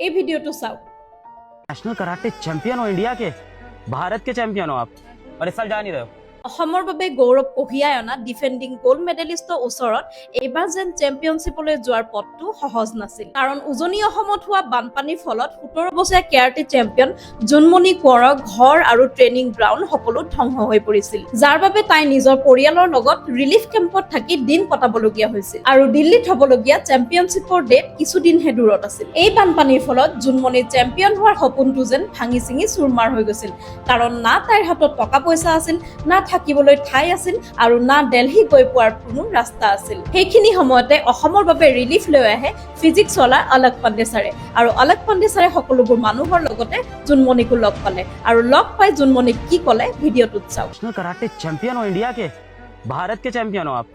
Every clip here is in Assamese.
এই ভিডিওটো চাওক। नेशनल कराटे चैंपियन हो इंडिया के, भारत के चैंपियन हो आप और इस साल जा नहीं रहे हो। অসমৰ বাবে গৌৰৱ কঢ়িয়াই অনা ডিফেণ্ডিং গ'ল্ড মেডেলিষ্টৰ ওচৰত এইবাৰ যেন চেম্পিয়নশ্বিপলৈ যোৱাৰ পথটো সহজ নাছিল। কাৰণ উজনি অসমত হোৱা বানপানীৰ ফলত 17 বছৰীয়া কেৰাটে চেম্পিয়ন জোনমণি কোঁৱৰৰ ঘৰ আৰু ট্ৰেইনিং গ্ৰাউণ্ড সকলো ধ্বংস হৈ পৰিছিল, যাৰ বাবে তাই নিজৰ পৰিয়ালৰ লগত ৰিলিফ কেম্পত থাকি দিন কটাবলগীয়া হৈছিল। আৰু দিল্লীত হ'বলগীয়া চেম্পিয়নশ্বিপৰ ডেট কিছুদিনহে দূৰত আছিল। এই বানপানীৰ ফলত জোনমণি চেম্পিয়ন হোৱাৰ সপোনটো যেন ভাঙি চিঙি চুৰমাৰ হৈ গৈছিল। কাৰণ না তাইৰ হাতত টকা পইচা আছিল, না থাকিবলৈ ঠাই আছিল আৰু না দিল্লী গৈ পোৱাৰ কোনো ৰাস্তা আছিল। সেইখিনি সময়তে অসমৰ বাবে ৰিলিফ লৈ আহে ফিজিক্সৱালা অলক পাণ্ডে ছাৰে। আৰু অলক পাণ্ডে ছাৰে সকলোবোৰ মানুহৰ লগতে জোনমণিকো লগ পালে আৰু লগ পাই জোনমণিক কি ক'লে ভিডিঅ'টোত চাওক। नेशनल कराटे चैंपियन हो इंडिया के, भारत के चैंपियन हो आप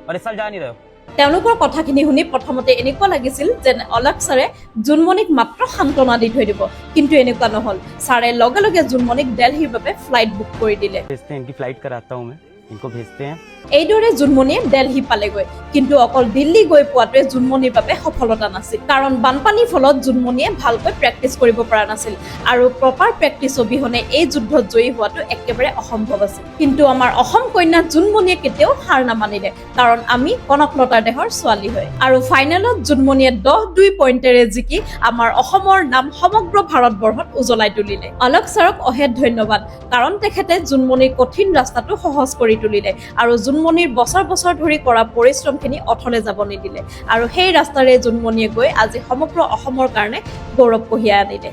और इस साल जा नहीं रहे हो। তেওঁলোকৰ কথাখিনি শুনি প্ৰথমতে এনেকুৱা লাগিছিল যেন অলক ছাৰে জোনমণিক মাত্ৰ সান্তনা দি থৈ দিব, কিন্তু এনেকুৱা নহ'ল। ছাৰে লগে লগে জোনমণিক দিল্লীৰ বাবে ফ্লাইট বুক কৰি দিলে। भेजते हैं, इनकी फ्लाइट कराता हूँ मैं, इनको भेजते हैं। এইদৰে জোনমণিয়ে দিল্লী পালেগৈ, কিন্তু অকল দিল্লী গৈ পোৱাটোৱে জোনমণিৰ বাবে সফলতা নাছিল। কাৰণ বানপানীৰ ফলত জোনমণিয়ে ভালকৈ প্ৰেক্টিচ কৰিব পৰা নাছিল আৰু প্ৰপাৰ প্ৰেক্টিচ অবিহনে এই যুদ্ধত জয়ী হোৱাটো একেবাৰে অসম্ভৱ আছিল। কিন্তু আমাৰ অসম কন্যা জোনমণিয়ে কেতিয়াও হাৰ নামানিলে, কাৰণ আমি কনকলতাৰ দেহৰ ছোৱালী হয়। আৰু ফাইনেলত জোনমণিয়ে 10-2 পইণ্টেৰে জিকি আমাৰ অসমৰ নাম সমগ্ৰ ভাৰতবৰ্ষত উজ্বলাই তুলিলে। অলক ছাৰক অশেষ ধন্যবাদ, কাৰণ তেখেতে জোনমণিৰ কঠিন ৰাস্তাটো সহজ কৰি তুলিলে আৰু জোনমণিৰ বছৰ বছৰ ধৰি কৰা পৰিশ্ৰমখিনি অথলে যাব নিদিলে। আৰু সেই ৰাস্তাৰে জোনমণিয়ে গৈ আজি সমগ্ৰ অসমৰ কাৰণে গৌৰৱ কঢ়িয়াই আনিলে।